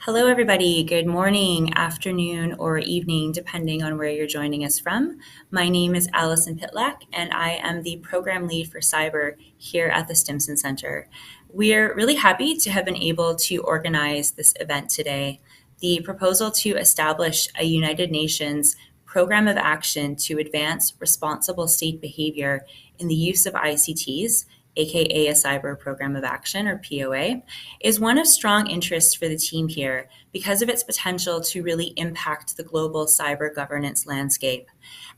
Hello, everybody. Good morning, afternoon, or evening, depending on where you're joining us from. My name is Allison Pitlack, and I am the program lead for cyber here at the Stimson Center. We're really happy to have been able to organize this event today. The proposal to establish a United Nations program of action to advance responsible state behavior in the use of ICTs, aka a Cyber Program of Action, or POA, is one of strong interest for the team here because of its potential to really impact the global cyber governance landscape.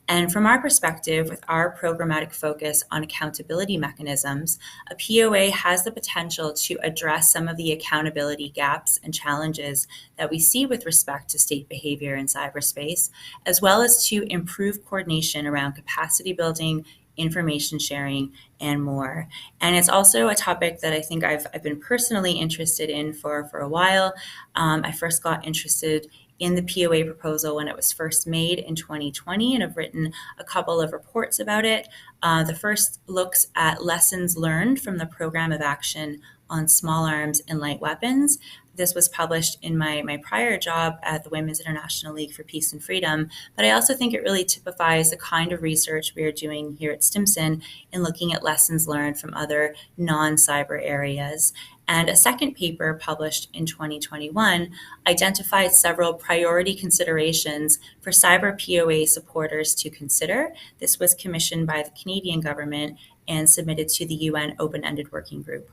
And from our perspective, with our programmatic focus on accountability mechanisms, a POA has the potential to address some of the accountability gaps and challenges that we see with respect to state behavior in cyberspace, as well as to improve coordination around capacity building, information sharing, and more. And it's also a topic that I think I've been personally interested in for a while. I first got interested in the POA proposal when it was first made in 2020, and have written a couple of reports about it. The first looks at lessons learned from the program of action on small arms and light weapons. This was published in my prior job at the Women's International League for Peace and Freedom, but I also think it really typifies the kind of research we are doing here at Stimson in looking at lessons learned from other non-cyber areas. And a second paper published in 2021 identified several priority considerations for cyber POA supporters to consider. This was commissioned by the Canadian government and submitted to the UN Open-Ended Working Group.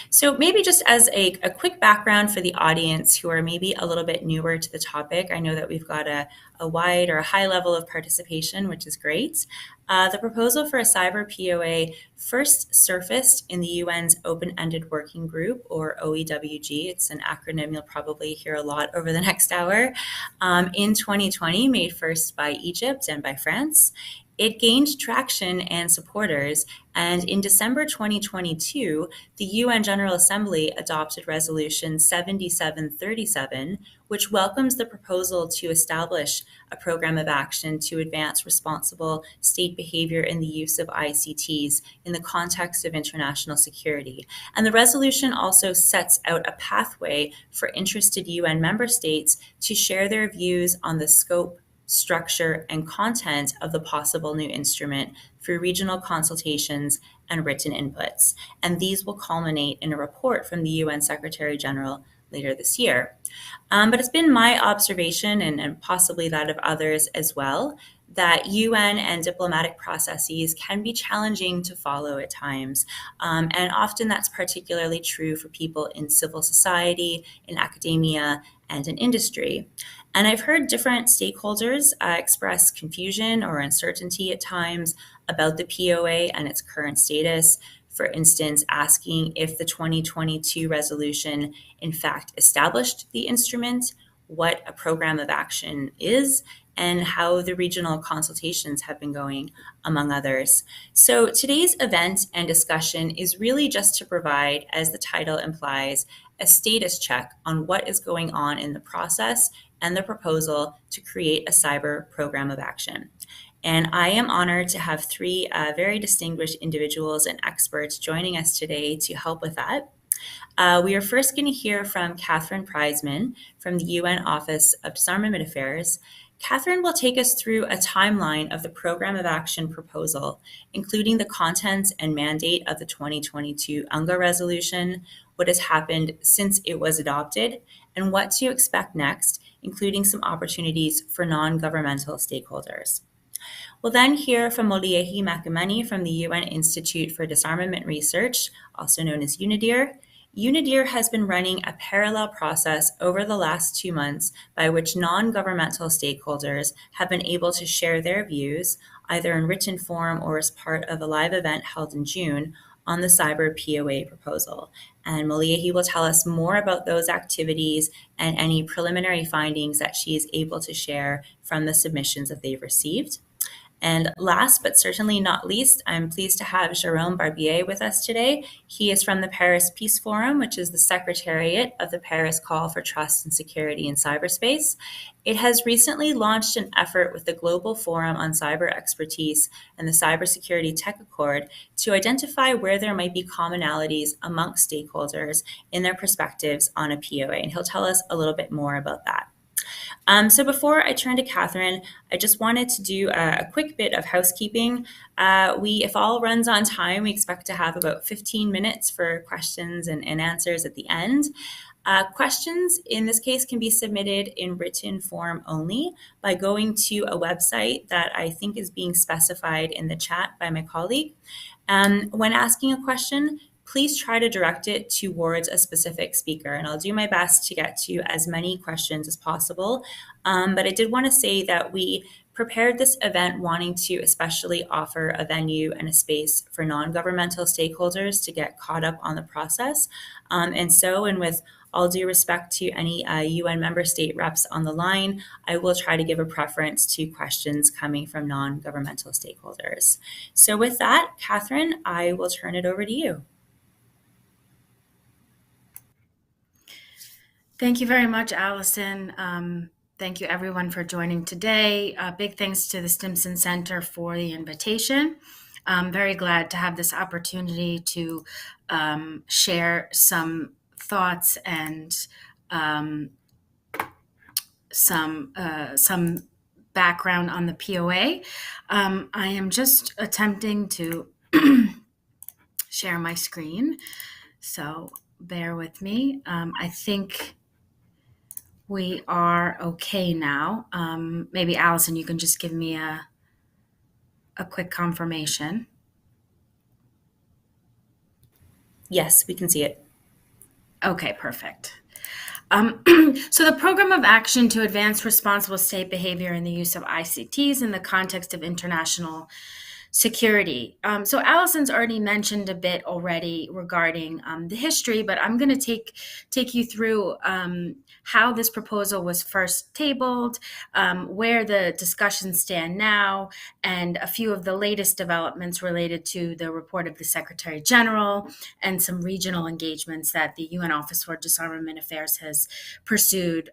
So maybe just as a quick background for the audience who are maybe a little bit newer to the topic, I know that we've got a wide or a high level of participation, which is great. The proposal for a cyber POA first surfaced in the UN's Open-Ended Working Group, or OEWG. It's an acronym you'll probably hear a lot over the next hour. In 2020, made first by Egypt and by France. It gained traction and supporters, and in December 2022, the UN General Assembly adopted Resolution 7737, which welcomes the proposal to establish a program of action to advance responsible state behavior in the use of ICTs in the context of international security. And the resolution also sets out a pathway for interested UN member states to share their views on the scope, structure, and content of the possible new instrument through regional consultations and written inputs. And these will culminate in a report from the UN Secretary General later this year. But it's been my observation, and possibly that of others as well, that UN and diplomatic processes can be challenging to follow at times. And often that's particularly true for people in civil society, in academia, and in industry. And I've heard different stakeholders express confusion or uncertainty at times about the POA and its current status. For instance, asking if the 2022 resolution in fact established the instrument, what a program of action is, and how the regional consultations have been going, among others. So today's event and discussion is really just to provide, as the title implies, a status check on what is going on in the process and the proposal to create a cyber program of action. And I am honored to have three very distinguished individuals and experts joining us today to help with that. We are first going to hear from Catherine Priseman from the UN Office of Disarmament Affairs. Catherine will take us through a timeline of the Program of Action proposal, including the contents and mandate of the 2022 UNGA resolution, what has happened since it was adopted, and what to expect next, including some opportunities for non-governmental stakeholders. We'll then hear from Moliehi Makimeni from the UN Institute for Disarmament Research, also known as UNIDIR. UNIDIR has been running a parallel process over the last 2 months by which non-governmental stakeholders have been able to share their views, either in written form or as part of a live event held in June, on the cyber POA proposal. And Moliehi will tell us more about those activities and any preliminary findings that she is able to share from the submissions that they've received. And last but certainly not least, I'm pleased to have Jérôme Barbier with us today. He is from the Paris Peace Forum, which is the secretariat of the Paris Call for Trust and Security in Cyberspace. It has recently launched an effort with the Global Forum on Cyber Expertise and the Cybersecurity Tech Accord to identify where there might be commonalities amongst stakeholders in their perspectives on a POA. And he'll tell us a little bit more about that. So before I turn to Catherine, I just wanted to do a quick bit of housekeeping. If all runs on time, we expect to have about 15 minutes for questions and answers at the end. Questions in this case can be submitted in written form only by going to a website that I think is being specified in the chat by my colleague. When asking a question, please try to direct it towards a specific speaker, and I'll do my best to get to as many questions as possible. But I did want to say that we prepared this event wanting to especially offer a venue and a space for non-governmental stakeholders to get caught up on the process. And with all due respect to any UN member state reps on the line, I will try to give a preference to questions coming from non-governmental stakeholders. So with that, Catherine, I will turn it over to you. Thank you very much, Allison. Thank you everyone for joining today. Big thanks to the Stimson Center for the invitation. I'm very glad to have this opportunity to share some thoughts and some background on the POA. I am just attempting to share my screen, so bear with me. I think we are okay now. Maybe Allison, you can just give me a quick confirmation. Yes, we can see it. Okay, perfect. So the Program of Action to Advance Responsible State Behavior in the Use of ICTs in the Context of International Security. So Allison's already mentioned a bit already regarding the history, but I'm going to take you through how this proposal was first tabled, where the discussions stand now, and a few of the latest developments related to the report of the Secretary General and some regional engagements that the UN Office for Disarmament Affairs has pursued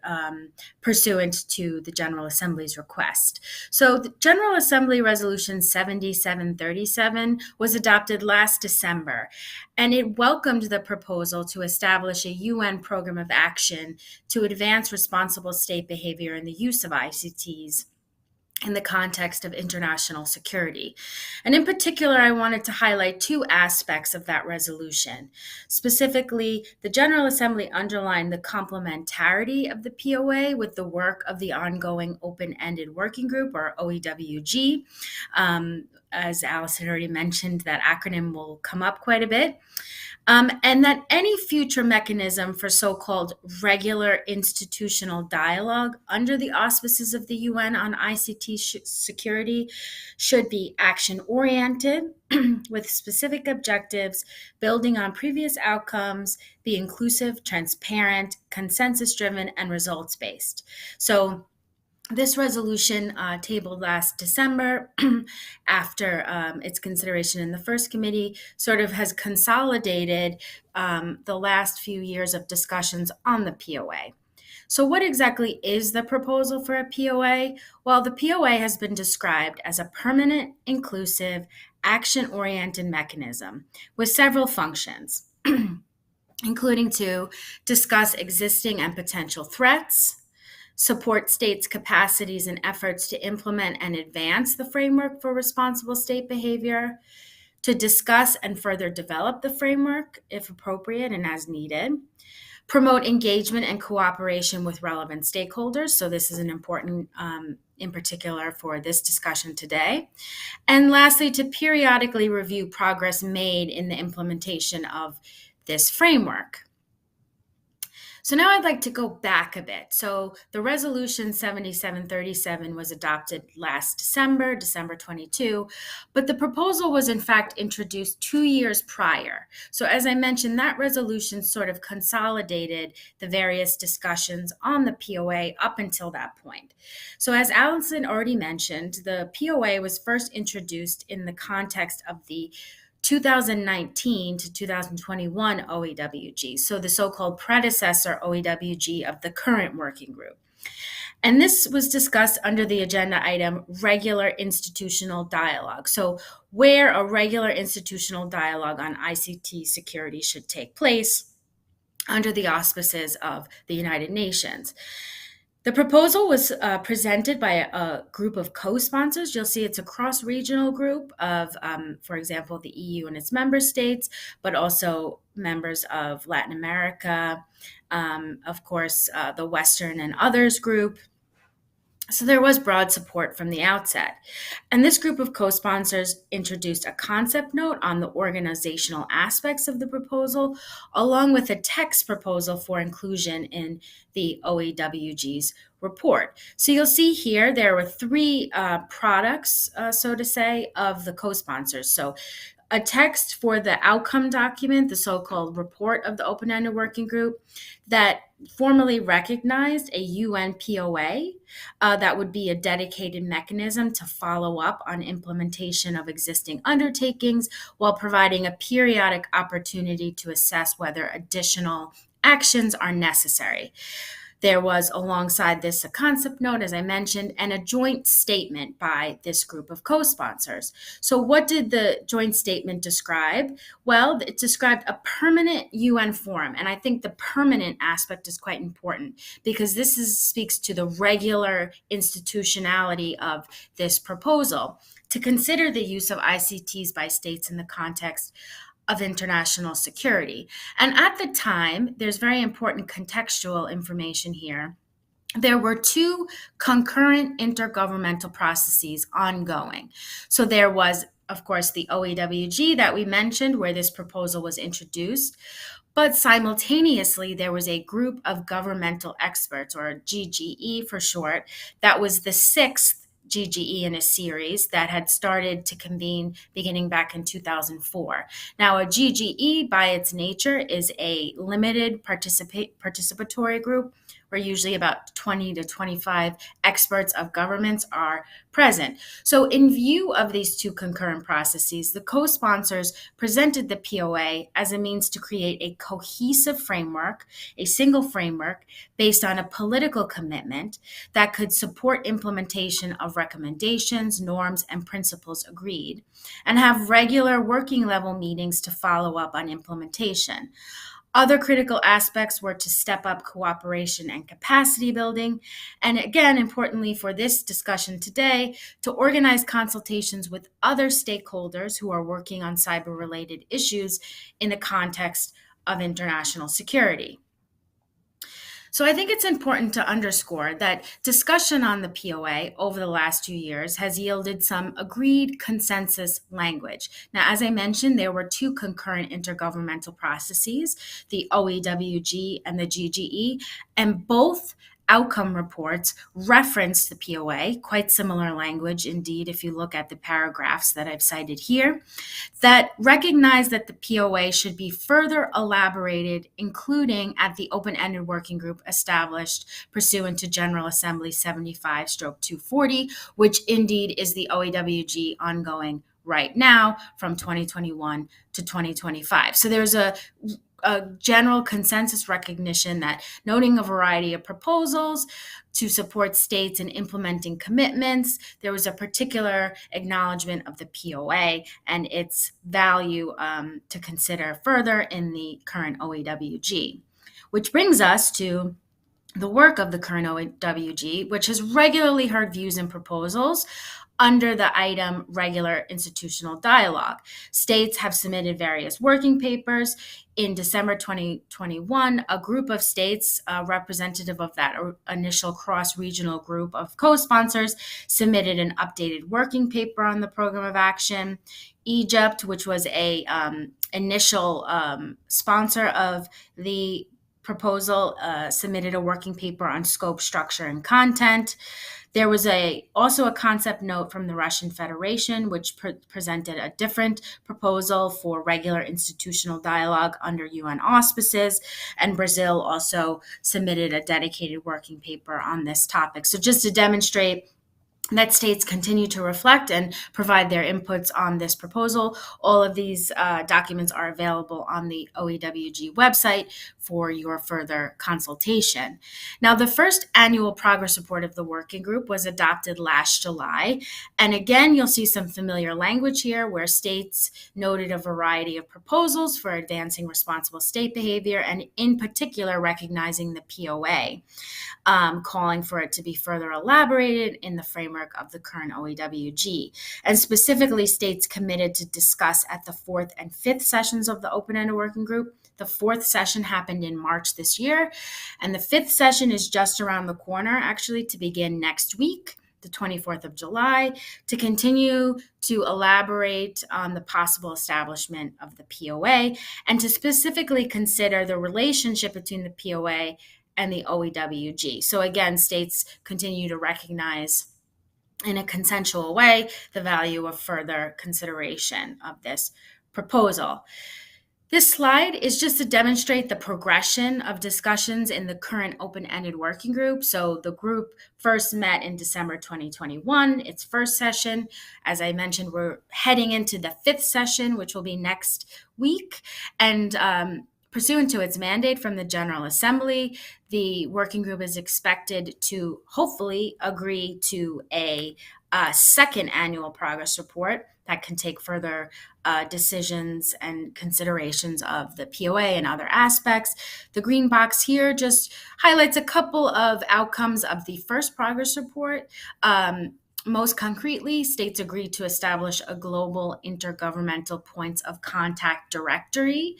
pursuant to the General Assembly's request. So the General Assembly Resolution 7737 was adopted last December, and it welcomed the proposal to establish a UN program of action to advance responsible state behavior in the use of ICTs in the context of international security. And in particular, I wanted to highlight two aspects of that resolution. Specifically, the General Assembly underlined the complementarity of the POA with the work of the ongoing Open-Ended Working Group, or OEWG. As Allison already mentioned, that acronym will come up quite a bit. And that any future mechanism for so-called regular institutional dialogue under the auspices of the UN on ICT security should be action-oriented with specific objectives, building on previous outcomes, be inclusive, transparent, consensus-driven, and results-based. So this resolution tabled last December after its consideration in the first committee sort of has consolidated the last few years of discussions on the POA. So what exactly is the proposal for a POA? Well, the POA has been described as a permanent, inclusive, action-oriented mechanism with several functions, including to discuss existing and potential threats, support states' capacities and efforts to implement and advance the framework for responsible state behavior, to discuss and further develop the framework, if appropriate and as needed, promote engagement and cooperation with relevant stakeholders. So this is an important, in particular for this discussion today. And lastly, to periodically review progress made in the implementation of this framework. So now I'd like to go back a bit. So the resolution 7737 was adopted last December, December 22, but the proposal was in fact introduced 2 years prior. So as I mentioned, that resolution sort of consolidated the various discussions on the POA up until that point. So as Allison already mentioned, the POA was first introduced in the context of the 2019 to 2021 OEWG, so the so-called predecessor OEWG of the current working group. And this was discussed under the agenda item regular institutional dialogue. So, where a regular institutional dialogue on ICT security should take place under the auspices of the United Nations. The proposal was presented by a group of co-sponsors. You'll see it's a cross-regional group of, for example, the EU and its member states, but also members of Latin America, of course, the Western and Others group. So there was broad support from the outset. And this group of co-sponsors introduced a concept note on the organizational aspects of the proposal, along with a text proposal for inclusion in the OEWG's report. So you'll see here there were three products, so to say, of the co-sponsors. So a text for the outcome document, the so-called report of the open-ended working group, that formally recognized a UN POA that would be a dedicated mechanism to follow up on implementation of existing undertakings while providing a periodic opportunity to assess whether additional actions are necessary. There was alongside this a concept note, as I mentioned, and a joint statement by this group of co-sponsors. So what did the joint statement describe? Well, it described a permanent UN forum. And I think the permanent aspect is quite important because this speaks to the regular institutionality of this proposal to consider the use of ICTs by states in the context of international security. And at the time, there's very important contextual information here. There were two concurrent intergovernmental processes ongoing. So there was, of course, the OEWG that we mentioned, where this proposal was introduced. But simultaneously, there was a group of governmental experts, or GGE for short, that was the sixth GGE in a series that had started to convene beginning back in 2004. Now, a GGE by its nature is a limited participatory group where usually about 20 to 25 experts of governments are present. So in view of these two concurrent processes, the co-sponsors presented the POA as a means to create a cohesive framework, a single framework based on a political commitment that could support implementation of recommendations, norms, and principles agreed, and have regular working level meetings to follow up on implementation. Other critical aspects were to step up cooperation and capacity building, and again, importantly for this discussion today, to organize consultations with other stakeholders who are working on cyber-related issues in the context of international security. So I think it's important to underscore that discussion on the POA over the last 2 years has yielded some agreed consensus language. Now, as I mentioned, there were two concurrent intergovernmental processes, the OEWG and the GGE, and both outcome reports referenced the POA, quite similar language indeed if you look at the paragraphs that I've cited here, that recognize that the POA should be further elaborated, including at the open-ended working group established pursuant to General Assembly 75/240, which indeed is the OEWG ongoing right now from 2021 to 2025. So there's a general consensus recognition that noting a variety of proposals to support states in implementing commitments, there was a particular acknowledgement of the POA and its value to consider further in the current OEWG. Which brings us to the work of the current OEWG, which has regularly heard views and proposals under the item regular institutional dialogue. States have submitted various working papers. In December 2021, a group of states, representative of that initial cross-regional group of co-sponsors, submitted an updated working paper on the program of action. Egypt, which was a initial sponsor of the proposal submitted a working paper on scope, structure, and content. There was also a concept note from the Russian Federation, which presented a different proposal for regular institutional dialogue under UN auspices. And Brazil also submitted a dedicated working paper on this topic. So just to demonstrate that states continue to reflect and provide their inputs on this proposal. All of these documents are available on the OEWG website for your further consultation. Now, the first annual progress report of the working group was adopted last July. And again, you'll see some familiar language here where states noted a variety of proposals for advancing responsible state behavior, and in particular, recognizing the POA. Calling for it to be further elaborated in the framework of the current OEWG. And specifically, states committed to discuss at the 4th and 5th sessions of the open-ended working group. The 4th session happened in March this year, and the 5th session is just around the corner, actually, to begin next week, the 24th of July, to continue to elaborate on the possible establishment of the POA and to specifically consider the relationship between the POA and the OEWG. So again, states continue to recognize in a consensual way the value of further consideration of this proposal. This slide is just to demonstrate the progression of discussions in the current open-ended working group. So the group first met in December 2021, its first session. As I mentioned, we're heading into the 5th session, which will be next week. And pursuant to its mandate from the General Assembly, the working group is expected to hopefully agree to a second annual progress report that can take further decisions and considerations of the POA and other aspects. The green box here just highlights a couple of outcomes of the first progress report. Most concretely, states agreed to establish a global intergovernmental points of contact directory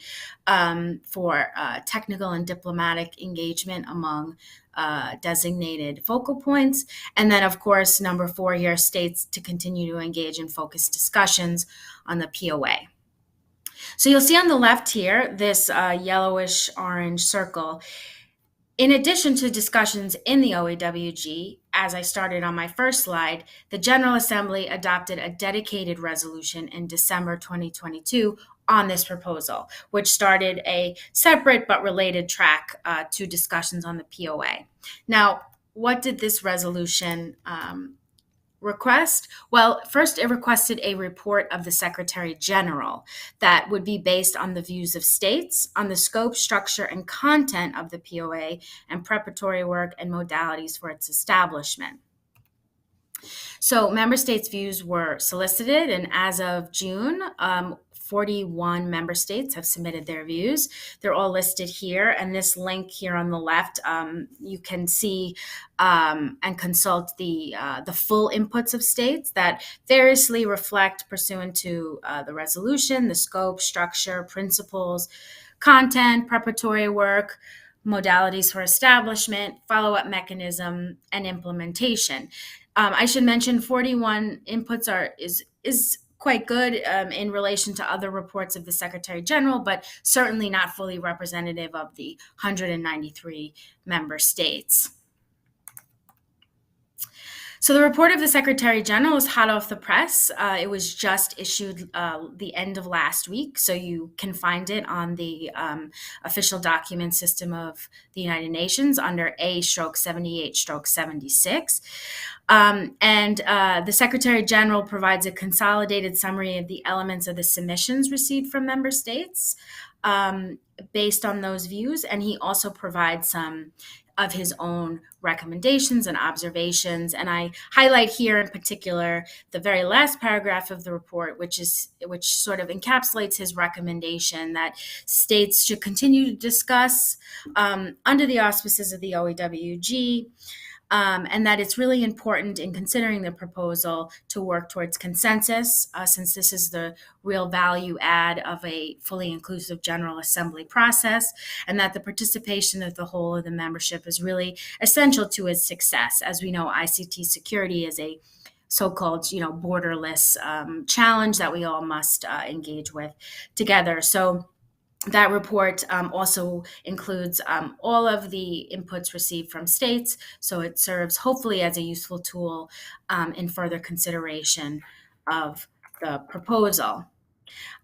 for technical and diplomatic engagement among designated focal points. And then, of course, number 4 here states to continue to engage in focused discussions on the POA. So you'll see on the left here, this yellowish orange circle. In addition to discussions in the OEWG, as I started on my first slide, the General Assembly adopted a dedicated resolution in December 2022 on this proposal, which started a separate but related track to discussions on the POA. Now, what did this resolution request? Well, first, it requested a report of the Secretary General that would be based on the views of states on the scope, structure, and content of the POA and preparatory work and modalities for its establishment. So member states' views were solicited, and as of June, 41 member states have submitted their views. They're all listed here, and this link here on the left, you can see and consult the full inputs of states that variously reflect, pursuant to the resolution, the scope, structure, principles, content, preparatory work, modalities for establishment, follow-up mechanism, and implementation. I should mention 41 inputs is quite good in relation to other reports of the Secretary General, but certainly not fully representative of the 193 member states. So the report of the Secretary General is hot off the press. It was just issued the end of last week, so you can find it on the official document system of the United Nations under A/78/76. And the Secretary General provides a consolidated summary of the elements of the submissions received from member states based on those views, and he also provides some of his own recommendations and observations. And I highlight here in particular the very last paragraph of the report, which sort of encapsulates his recommendation that states should continue to discuss under the auspices of the OEWG, and that it's really important in considering the proposal to work towards consensus, since this is the real value add of a fully inclusive General Assembly process, and that the participation of the whole of the membership is really essential to its success. As we know, ICT security is a so-called, borderless challenge that we all must engage with together. So That report also includes all of the inputs received from states, so it serves hopefully as a useful tool in further consideration of the proposal.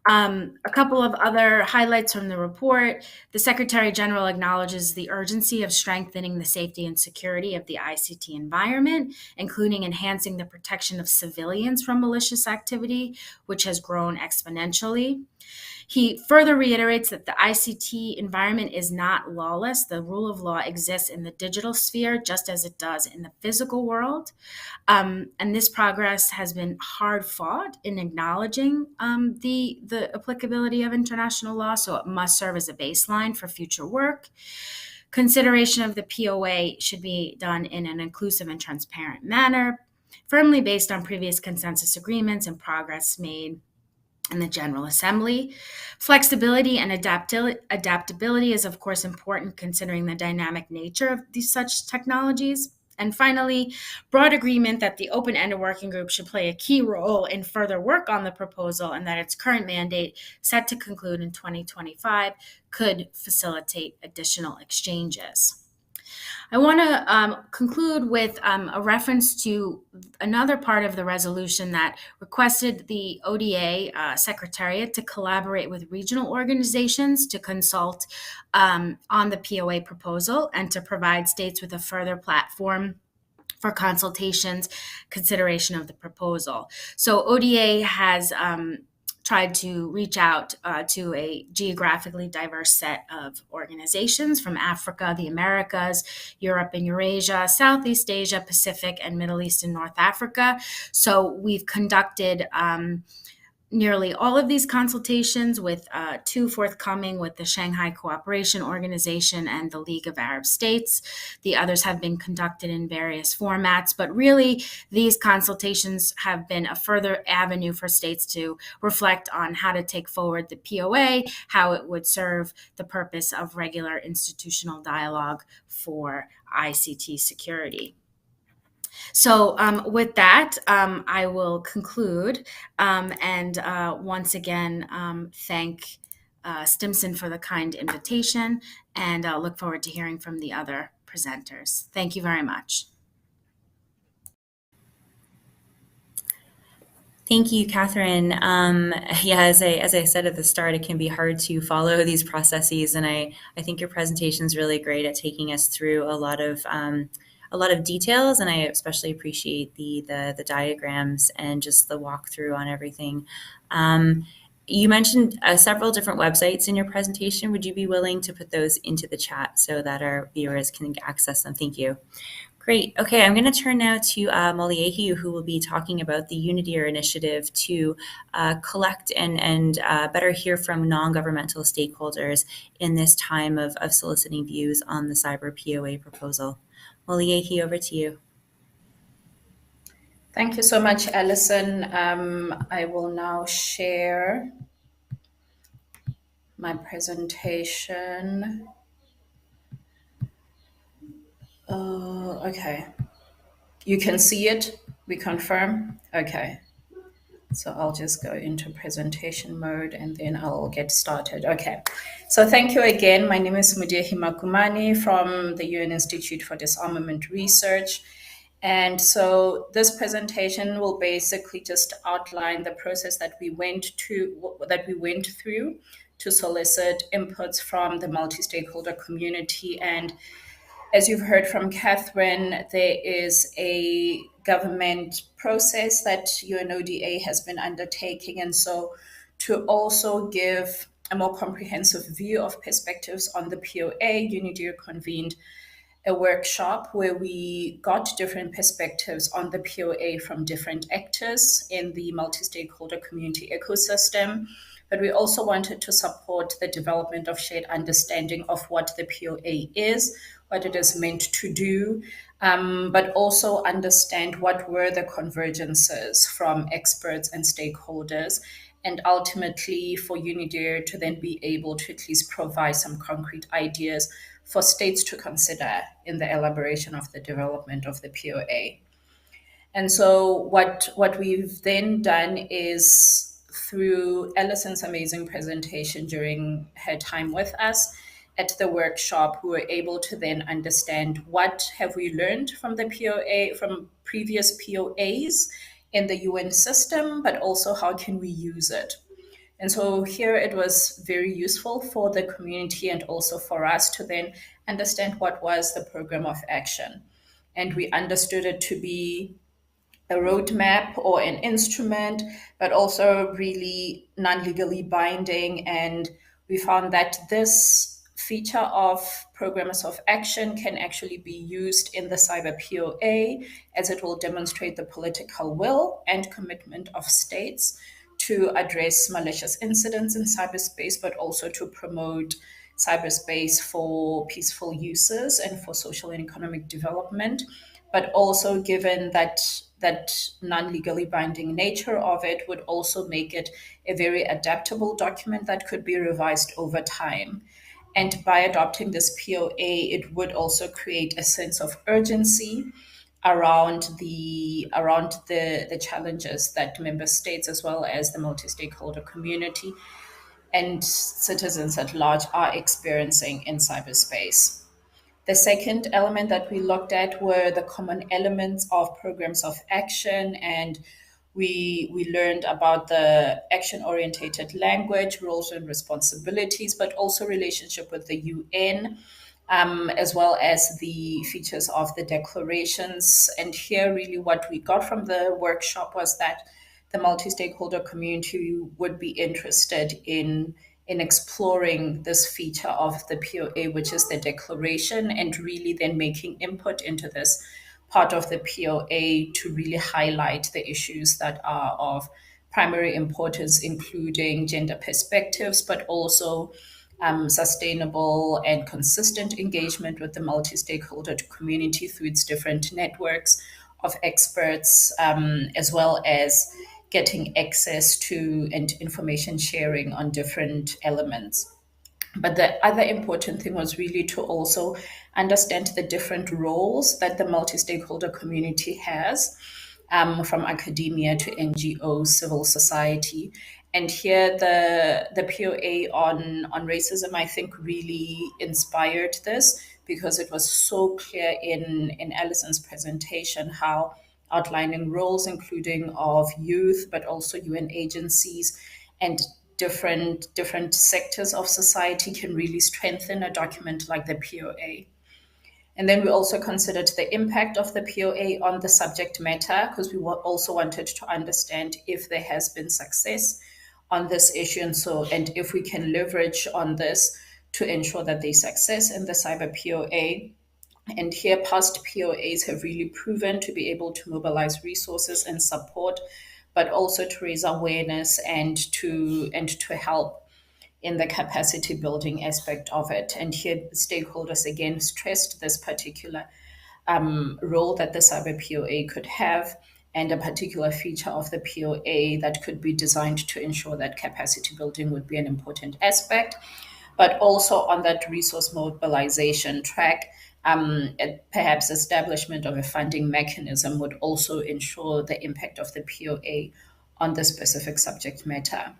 A couple of other highlights from the report. The Secretary General acknowledges the urgency of strengthening the safety and security of the ICT environment, including enhancing the protection of civilians from malicious activity, which has grown exponentially. He further reiterates that the ICT environment is not lawless. The rule of law exists in the digital sphere just as it does in the physical world. And this progress has been hard fought in acknowledging the applicability of international law, so it must serve as a baseline for future work. Consideration of the POA should be done in an inclusive and transparent manner, firmly based on previous consensus agreements and progress made in the General Assembly. Flexibility and adaptability is, of course, important considering the dynamic nature of these such technologies. And finally, broad agreement that the open-ended working group should play a key role in further work on the proposal and that its current mandate, set to conclude in 2025, could facilitate additional exchanges. I want to conclude with a reference to another part of the resolution that requested the ODA Secretariat to collaborate with regional organizations to consult on the POA proposal and to provide states with a further platform for consultations, consideration of the proposal. So ODA has tried to reach out to a geographically diverse set of organizations from Africa, the Americas, Europe and Eurasia, Southeast Asia, Pacific, and Middle East and North Africa. So we've conducted nearly all of these consultations, with two forthcoming with the Shanghai Cooperation Organization and the League of Arab States. The others have been conducted in various formats, but really these consultations have been a further avenue for states to reflect on how to take forward the POA, how it would serve the purpose of regular institutional dialogue for ICT security. So with that, I will conclude and once again thank Stimson for the kind invitation, and look forward to hearing from the other presenters. Thank you very much. Thank you, Catherine. Yeah, as I said at the start, it can be hard to follow these processes, and I think your presentation is really great at taking us through a lot of details, and I especially appreciate the diagrams and just the walkthrough on everything. You mentioned several different websites in your presentation. Would you be willing to put those into the chat so that our viewers can access them? Thank you. Great. Okay, I'm going to turn now to Molly, who will be talking about the Unideer initiative to collect and better hear from non-governmental stakeholders in this time of soliciting views on the cyber POA proposal. Molly, over to you. Thank you so much, Alison. I will now share my presentation. Okay. You can see it? We confirm? Okay. So I'll just go into presentation mode and then I'll get started. Okay. So thank you again. My name is Mudehi Makumani from the UN Institute for Disarmament Research. And so this presentation will basically just outline the process that we went through to solicit inputs from the multi-stakeholder community. And as you've heard from Catherine, there is a government process that UNODA has been undertaking. And so to also give a more comprehensive view of perspectives on the POA, UNODA convened a workshop where we got different perspectives on the POA from different actors in the multi-stakeholder community ecosystem. But we also wanted to support the development of shared understanding of what the POA is, what it is meant to do, but also understand what were the convergences from experts and stakeholders, and ultimately for UNIDIR to then be able to at least provide some concrete ideas for states to consider in the elaboration of the development of the POA. And so what we've then done is, through Allison's amazing presentation during her time with us at the workshop, we were able to then understand what have we learned from the POA, from previous POAs in the UN system, but also how can we use it. And so here it was very useful for the community and also for us to then understand what was the program of action. And we understood it to be a roadmap or an instrument, but also really non legally binding. And we found that this feature of programs of action can actually be used in the cyber POA, as it will demonstrate the political will and commitment of states to address malicious incidents in cyberspace, but also to promote cyberspace for peaceful uses and for social and economic development. But also, given that non-legally binding nature of it, would also make it a very adaptable document that could be revised over time. And by adopting this POA, it would also create a sense of urgency around the challenges that member states, as well as the multi-stakeholder community and citizens at large, are experiencing in cyberspace. The second element that we looked at were the common elements of programs of action, and we learned about the action-orientated language, roles and responsibilities, but also relationship with the UN, as well as the features of the declarations. And here, really, what we got from the workshop was that the multi-stakeholder community would be interested in exploring this feature of the POA, which is the declaration, and really then making input into this part of the POA to really highlight the issues that are of primary importance, including gender perspectives, but also sustainable and consistent engagement with the multi-stakeholder community through its different networks of experts, as well as getting access to and information sharing on different elements. But the other important thing was really to also understand the different roles that the multi-stakeholder community has, from academia to NGOs, civil society. And here the POA on racism, I think, really inspired this, because it was so clear in Allison's presentation how outlining roles, including of youth, but also UN agencies and different sectors of society, can really strengthen a document like the POA. And then we also considered the impact of the POA on the subject matter, because we also wanted to understand if there has been success on this issue, and if we can leverage on this to ensure that there's success in the cyber POA. And here, past POAs have really proven to be able to mobilize resources and support, but also to raise awareness and to help in the capacity building aspect of it. And here, stakeholders again stressed this particular role that the cyber POA could have, and a particular feature of the POA that could be designed to ensure that capacity building would be an important aspect. But also on that resource mobilization track, perhaps establishment of a funding mechanism would also ensure the impact of the POA on the specific subject matter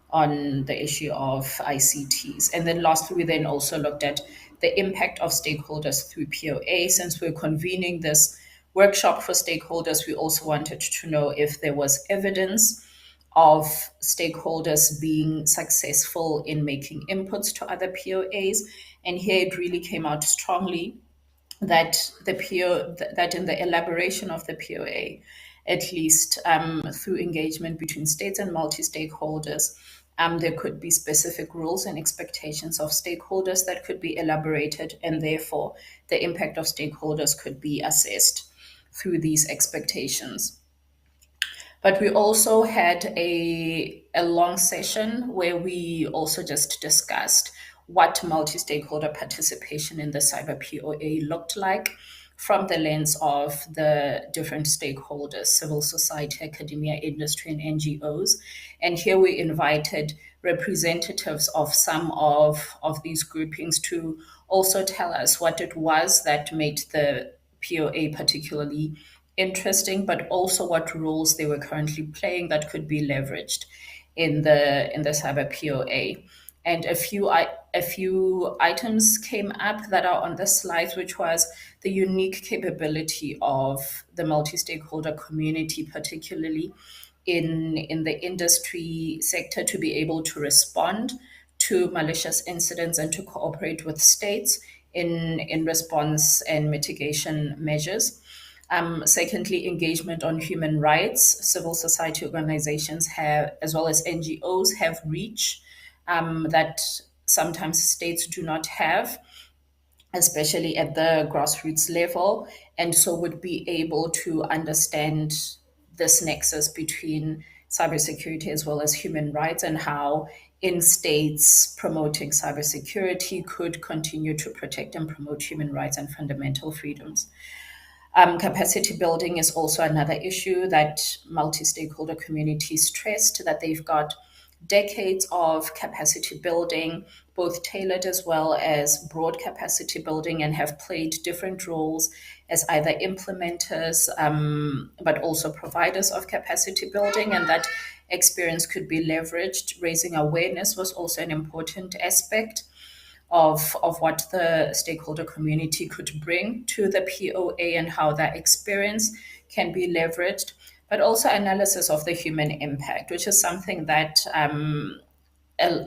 on the issue of ICTs. And then lastly, we then also looked at the impact of stakeholders through POA. Since we're convening this workshop for stakeholders, we also wanted to know if there was evidence of stakeholders being successful in making inputs to other POAs. And here it really came out strongly that that in the elaboration of the POA, at least through engagement between states and multi-stakeholders, there could be specific rules and expectations of stakeholders that could be elaborated, and therefore the impact of stakeholders could be assessed through these expectations. But we also had a long session where we also just discussed what multi-stakeholder participation in the cyber POA looked like from the lens of the different stakeholders, civil society, academia, industry, and NGOs. And here we invited representatives of some of these groupings to also tell us what it was that made the POA particularly interesting, but also what roles they were currently playing that could be leveraged in the cyber POA. And a few items came up that are on the slides, which was the unique capability of the multi-stakeholder community, particularly in the industry sector, to be able to respond to malicious incidents and to cooperate with states in response and mitigation measures. Secondly, engagement on human rights. Civil society organizations have, as well as NGOs, have reach that sometimes states do not have, especially at the grassroots level, and so would be able to understand this nexus between cybersecurity as well as human rights, and how in states promoting cybersecurity could continue to protect and promote human rights and fundamental freedoms. Capacity building is also another issue that multi-stakeholder communities stressed, that they've got decades of capacity building, both tailored as well as broad capacity building, and have played different roles as either implementers, but also providers of capacity building, and that experience could be leveraged. Raising awareness was also an important aspect of what the stakeholder community could bring to the POA and how that experience can be leveraged, but also analysis of the human impact, which is something that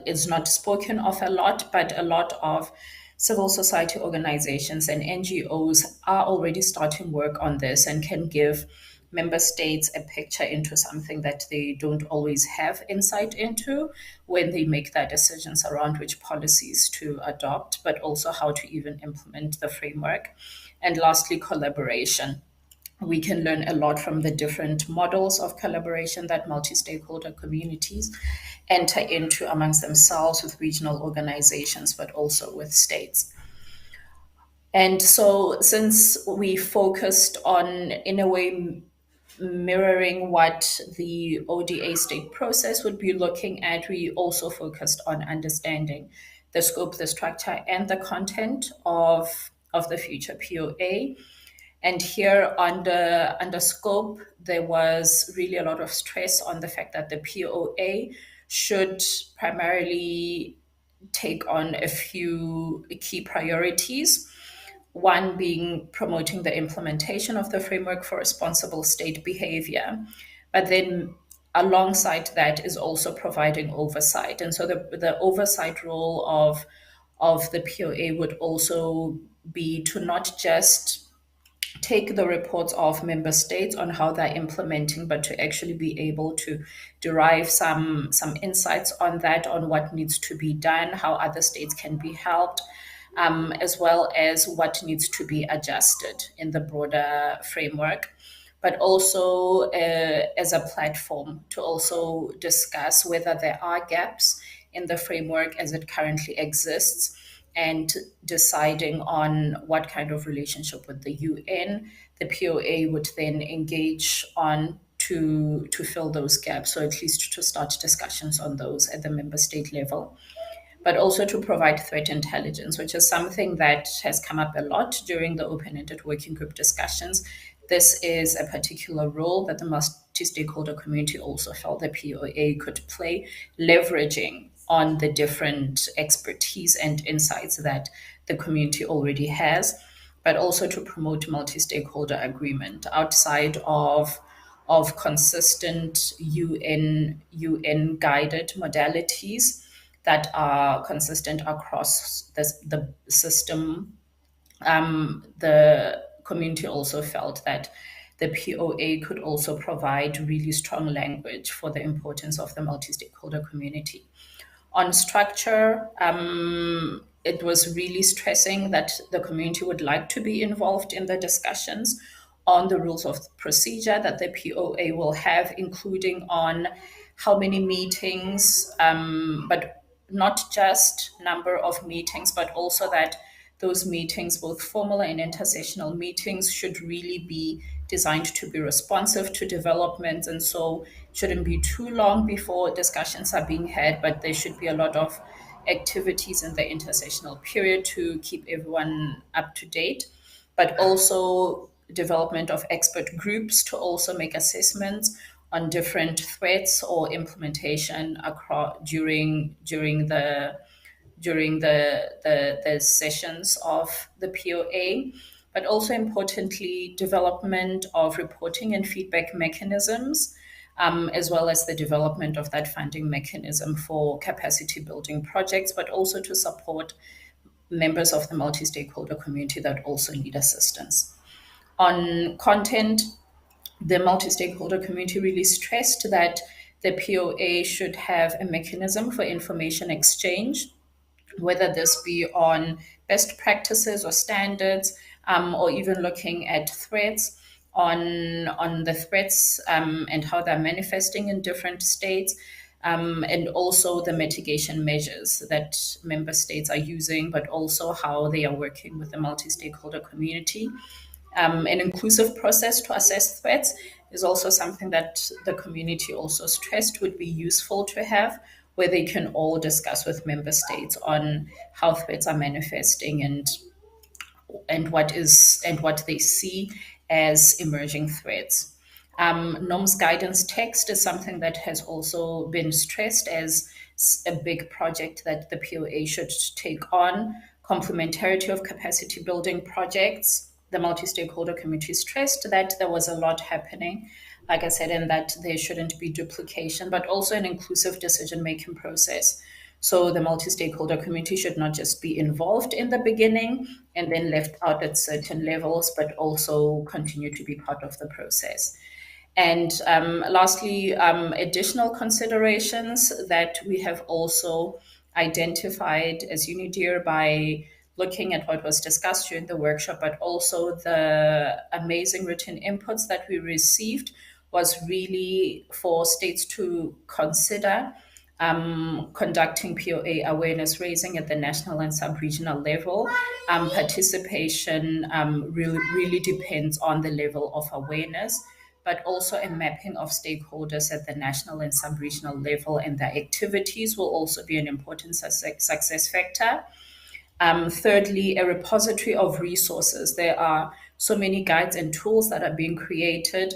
is not spoken of a lot, but a lot of civil society organizations and NGOs are already starting work on this and can give member states a picture into something that they don't always have insight into when they make their decisions around which policies to adopt, but also how to even implement the framework. And lastly, collaboration. We can learn a lot from the different models of collaboration that multi-stakeholder communities enter into amongst themselves with regional organizations, but also with states. And so, since we focused on, in a way, mirroring what the ODA state process would be looking at, we also focused on understanding the scope, the structure, and the content of the future POA. And here under scope, there was really a lot of stress on the fact that the POA should primarily take on a few key priorities. One being promoting the implementation of the framework for responsible state behavior, but then alongside that is also providing oversight. And so the oversight role of the POA would also be to not just take the reports of member states on how they're implementing, but to actually be able to derive some insights on that, on what needs to be done, how other states can be helped, as well as what needs to be adjusted in the broader framework, but also as a platform to also discuss whether there are gaps in the framework as it currently exists, and deciding on what kind of relationship with the UN the POA would then engage on to fill those gaps, or at least to start discussions on those at the member state level. But also to provide threat intelligence, which is something that has come up a lot during the open-ended working group discussions. This is a particular role that the multi-stakeholder community also felt the POA could play, leveraging on the different expertise and insights that the community already has, but also to promote multi-stakeholder agreement outside of consistent UN guided modalities that are consistent across the system. The community also felt that the POA could also provide really strong language for the importance of the multi-stakeholder community. On structure, it was really stressing that the community would like to be involved in the discussions on the rules of procedure that the POA will have, including on how many meetings, but not just number of meetings, but also that those meetings, both formal and intersessional meetings, should really be designed to be responsive to developments, and so shouldn't be too long before discussions are being had, but there should be a lot of activities in the intersessional period to keep everyone up to date, but also development of expert groups to also make assessments on different threats or implementation across during the sessions of the POA, but also importantly, development of reporting and feedback mechanisms, as well as the development of that funding mechanism for capacity building projects, but also to support members of the multi-stakeholder community that also need assistance. On content, the multi-stakeholder community really stressed that the POA should have a mechanism for information exchange, whether this be on best practices or standards, or even looking at threats, on the threats and how they're manifesting in different states, and also the mitigation measures that member states are using, but also how they are working with the multi-stakeholder community. An inclusive process to assess threats is also something that the community also stressed would be useful to have, where they can all discuss with member states on how threats are manifesting and what they see as emerging threats. NOMS guidance text is something that has also been stressed as a big project that the POA should take on. Complementarity of capacity building projects. The multi-stakeholder community stressed that there was a lot happening, like I said, and that there shouldn't be duplication, but also an inclusive decision-making process. So the multi-stakeholder community should not just be involved in the beginning and then left out at certain levels, but also continue to be part of the process. And lastly, additional considerations that we have also identified as UNIDIR by looking at what was discussed during the workshop, but also the amazing written inputs that we received, was really for states to consider conducting POA awareness raising at the national and sub-regional level. Participation really depends on the level of awareness, but also a mapping of stakeholders at the national and sub-regional level, and their activities will also be an important success factor. Thirdly, a repository of resources. There are so many guides and tools that are being created,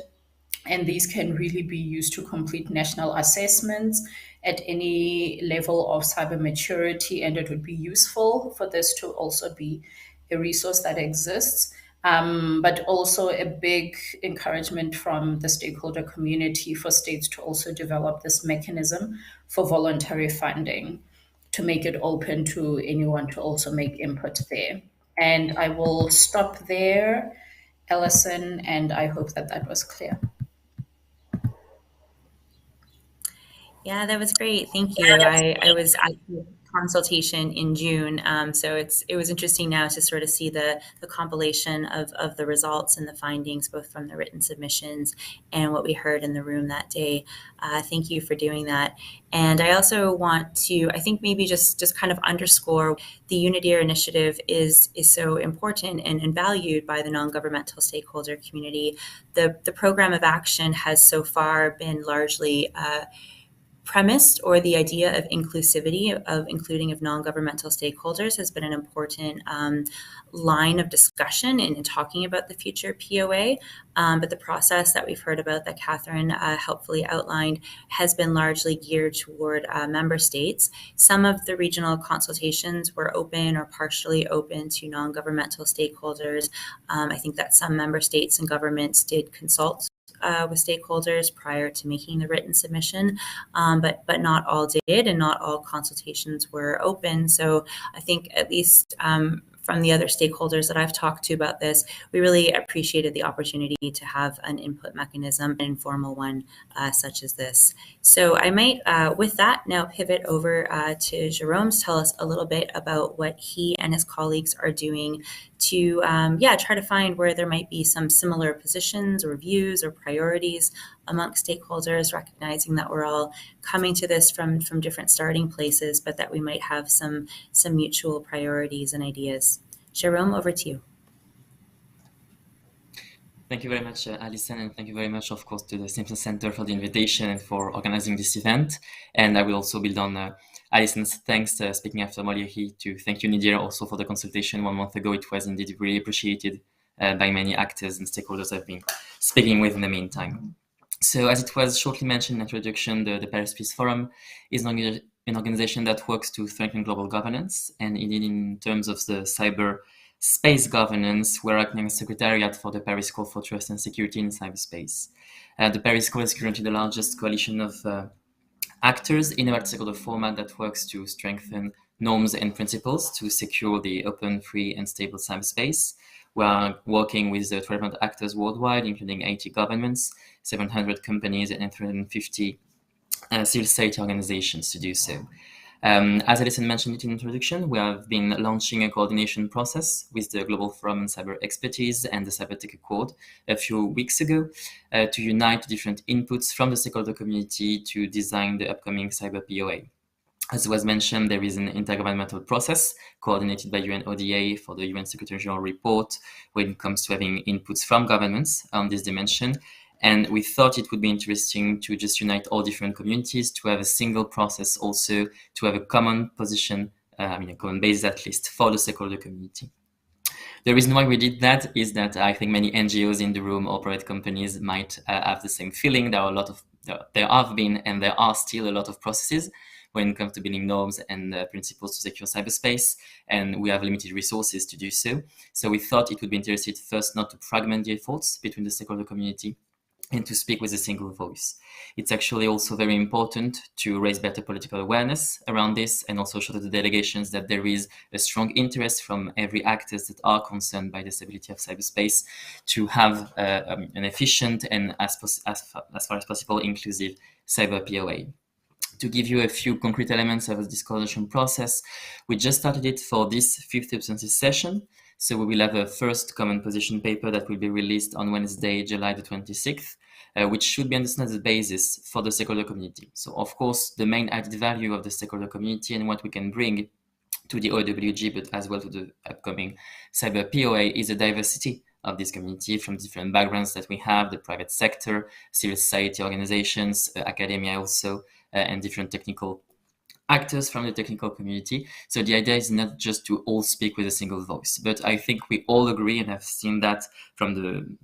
and these can really be used to complete national assessments at any level of cyber maturity, and it would be useful for this to also be a resource that exists. But also a big encouragement from the stakeholder community for states to also develop this mechanism for voluntary funding, to make it open to anyone to also make input there. And I will stop there, Alison, and I hope that that was clear. Yeah, that was great. Thank you. I was at the consultation in June, so it was interesting now to sort of see the compilation of the results and the findings, both from the written submissions and what we heard in the room that day. Thank you for doing that. And I also want to, I think maybe just kind of underscore the UNIDIR initiative is so important and valued by the non-governmental stakeholder community. The program of action has so far been largely premised, or the idea of inclusivity, of including of non-governmental stakeholders, has been an important line of discussion in talking about the future POA. But the process that we've heard about, that Catherine helpfully outlined, has been largely geared toward member states. Some of the regional consultations were open or partially open to non-governmental stakeholders. I think that some member states and governments did consult with stakeholders prior to making the written submission, but not all did, and not all consultations were open. So I think, at least from the other stakeholders that I've talked to about this, we really appreciated the opportunity to have an input mechanism, an informal one such as this. So I might, with that, now pivot over to Jerome to tell us a little bit about what he and his colleagues are doing to try to find where there might be some similar positions or views or priorities amongst stakeholders, recognizing that we're all coming to this from different starting places, but that we might have some mutual priorities and ideas. Jerome, over to you. Thank you very much, Alison, and thank you very much, of course, to the Stimson Center for the invitation and for organizing this event. And I will also build on Alison's thanks, speaking after Molly, to thank UNIDIR also for the consultation 1 month ago. It was indeed really appreciated by many actors and stakeholders I've been speaking with in the meantime. So as it was shortly mentioned in the introduction, the Paris Peace Forum is an organization that works to strengthen global governance. And indeed, in terms of the cyber space governance, we're acting as secretariat for the Paris Call for Trust and Security in Cyberspace. The Paris Call is currently the largest coalition of actors in a multi-stakeholder format that works to strengthen norms and principles to secure the open, free, and stable cyberspace. We are working with 1,200 actors worldwide, including 80 governments, 700 companies, and 350 civil society organizations to do so. As Alison mentioned it in the introduction, we have been launching a coordination process with the Global Forum on Cyber Expertise and the Cybertech Accord a few weeks ago to unite different inputs from the stakeholder community to design the upcoming Cyber POA. As was mentioned, there is an intergovernmental process coordinated by UN ODA for the UN Secretary General report when it comes to having inputs from governments on this dimension. And we thought it would be interesting to just unite all different communities to have a single process, also to have a common position, a common base at least for the stakeholder community. The reason why we did that is that I think many NGOs in the room or private companies might have the same feeling. There have been and there are still a lot of processes when it comes to building norms and principles to secure cyberspace, and we have limited resources to do so. So we thought it would be interesting first not to fragment the efforts between the stakeholder community and to speak with a single voice. It's actually also very important to raise better political awareness around this and also show to the delegations that there is a strong interest from every actors that are concerned by the stability of cyberspace to have an efficient and as far as possible inclusive cyber POA. To give you a few concrete elements of this coordination process, we just started it for this 5th substantive session. So we will have a first common position paper that will be released on Wednesday, July the 26th, which should be understood as the basis for the stakeholder community. So of course, the main added value of the stakeholder community and what we can bring to the OWG, but as well to the upcoming Cyber POA is the diversity of this community from different backgrounds that we have, the private sector, civil society organizations, academia also, and different technical actors from the technical community. So the idea is not just to all speak with a single voice, but I think we all agree, and I've seen that from the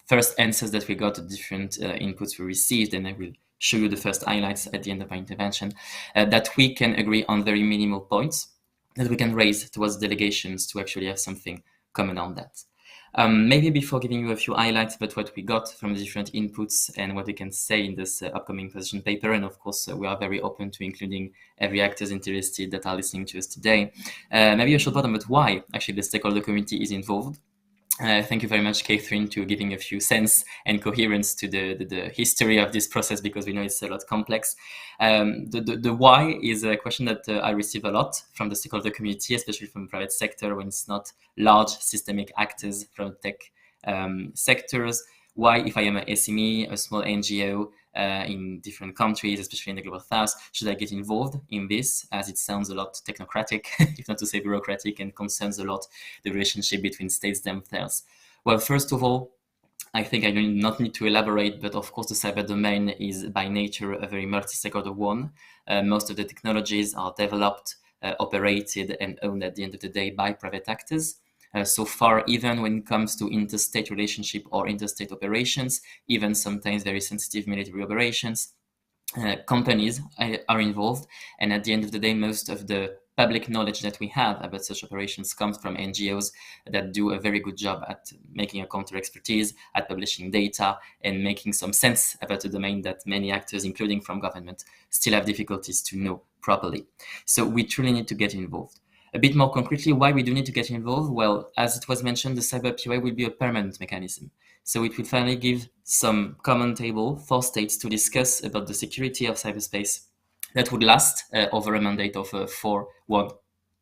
first answers that we got to different inputs we received, and I will show you the first highlights at the end of my intervention, that we can agree on very minimal points that we can raise towards delegations to actually have something common on that. Maybe before giving you a few highlights about what we got from the different inputs and what we can say in this upcoming position paper, and of course we are very open to including every actors interested that are listening to us today. Maybe a short word about why actually the stakeholder community is involved. Thank you very much, Catherine, to giving a few sense and coherence to the history of this process, because we know it's a lot complex. The why is a question that I receive a lot from the stakeholder community, especially from the private sector when it's not large systemic actors from tech sectors. Why, if I am an SME, a small NGO in different countries, especially in the Global South, should I get involved in this, as it sounds a lot technocratic, if not to say bureaucratic, and concerns a lot the relationship between states themselves? Well, first of all, I think I do not need to elaborate, but of course the cyber domain is by nature a very multi-stakeholder one. Most of the technologies are developed, operated, and owned at the end of the day by private actors. So far, even when it comes to interstate relationship or interstate operations, even sometimes very sensitive military operations, companies are involved. And at the end of the day, most of the public knowledge that we have about such operations comes from NGOs that do a very good job at making a counter expertise, at publishing data, and making some sense about the domain that many actors, including from government, still have difficulties to know properly. So we truly need to get involved. A bit more concretely, why we do need to get involved? Well, as it was mentioned, the Cyber POA will be a permanent mechanism. So it will finally give some common table for states to discuss about the security of cyberspace that would last over a mandate of 1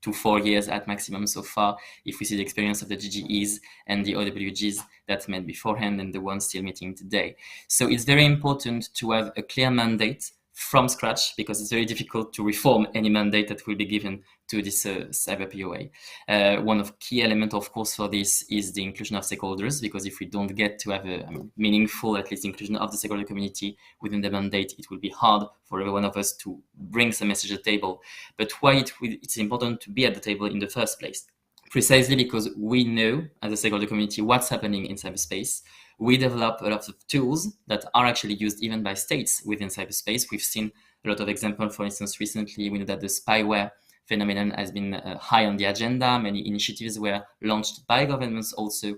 to 4 years at maximum so far, if we see the experience of the GGEs and the OWGs that met beforehand and the ones still meeting today. So it's very important to have a clear mandate from scratch, because it's very difficult to reform any mandate that will be given to this Cyber POA. One of key element, of course, for this is the inclusion of stakeholders, because if we don't get to have a meaningful, at least, inclusion of the stakeholder community within the mandate, it will be hard for every one of us to bring some message to the table. But why it's important to be at the table in the first place? precisely because we know as a stakeholder community what's happening in cyberspace. We develop a lot of tools that are actually used even by states within cyberspace. We've seen a lot of examples. For instance, recently we know that the spyware phenomenon has been high on the agenda. Many initiatives were launched by governments also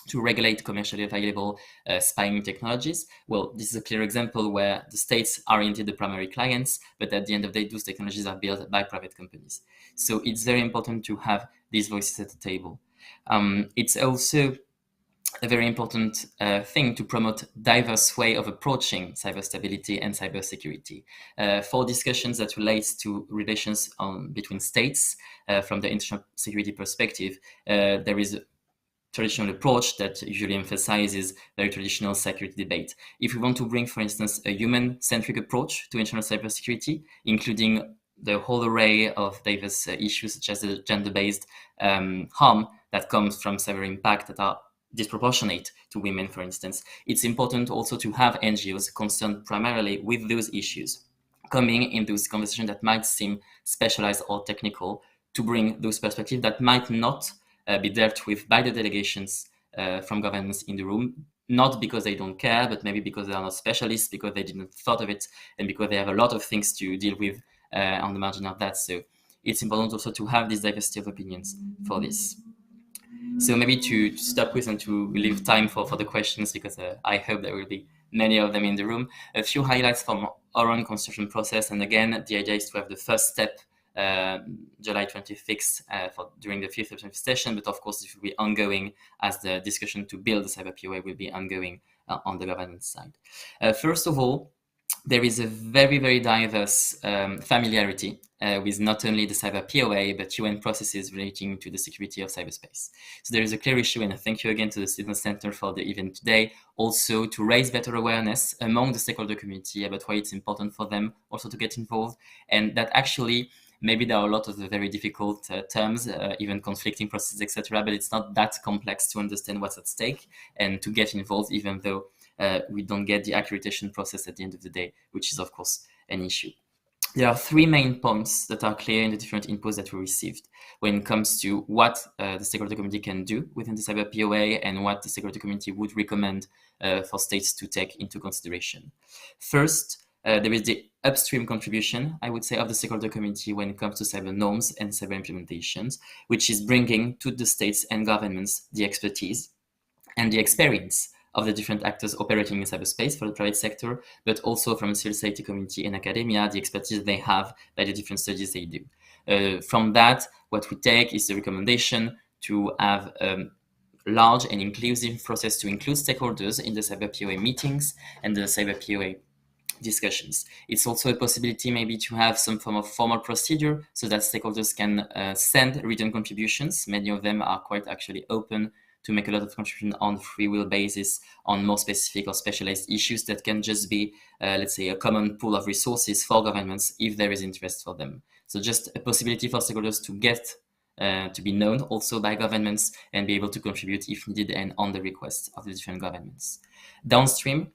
to regulate commercially available spying technologies. Well, this is a clear example where the states are indeed the primary clients, but at the end of the day, those technologies are built by private companies. So it's very important to have these voices at the table. It's also a very important thing to promote diverse way of approaching cyber stability and cybersecurity. For discussions that relates to relations between states from the international security perspective, there is a traditional approach that usually emphasizes very traditional security debate. If we want to bring, for instance, a human-centric approach to international cybersecurity, including the whole array of diverse issues such as the gender-based harm that comes from cyber impact that are disproportionate to women, for instance, it's important also to have NGOs concerned primarily with those issues coming in those conversations that might seem specialized or technical, to bring those perspectives that might not be dealt with by the delegations from governments in the room, not because they don't care, but maybe because they are not specialists, because they didn't thought of it, and because they have a lot of things to deal with on the margin of that. So it's important also to have this diversity of opinions for this. So maybe to stop with and to leave time for the questions, because I hope there will be many of them in the room. A few highlights from our own construction process. And again, the idea is to have the first step July 26th during the 5th session, but of course it will be ongoing as the discussion to build the cyber POA will be ongoing on the governance side. First of all, there is a very, very diverse familiarity with not only the cyber POA, but UN processes relating to the security of cyberspace. So there is a clear issue, and thank you again to the Citizen Center for the event today, also to raise better awareness among the stakeholder community about why it's important for them also to get involved, and that actually maybe there are a lot of very difficult terms, even conflicting processes, etc., but it's not that complex to understand what's at stake and to get involved, even though we don't get the accreditation process at the end of the day, which is, of course, an issue. There are three main points that are clear in the different inputs that we received when it comes to what the stakeholder community can do within the cyber POA and what the stakeholder community would recommend for states to take into consideration. First, there is the upstream contribution, I would say, of the stakeholder community when it comes to cyber norms and cyber implementations, which is bringing to the states and governments the expertise and the experience of the different actors operating in cyberspace for the private sector, but also from the civil society community and academia, the expertise they have by the different studies they do. From that, what we take is the recommendation to have large and inclusive process to include stakeholders in the cyber POA meetings and the cyber POA discussions. It's also a possibility maybe to have some form of formal procedure so that stakeholders can send written contributions. Many of them are quite actually open to make a lot of contribution on free will basis on more specific or specialized issues that can just be, let's say, a common pool of resources for governments if there is interest for them. So just a possibility for stakeholders to get to be known also by governments and be able to contribute if needed and on the request of the different governments. Downstream,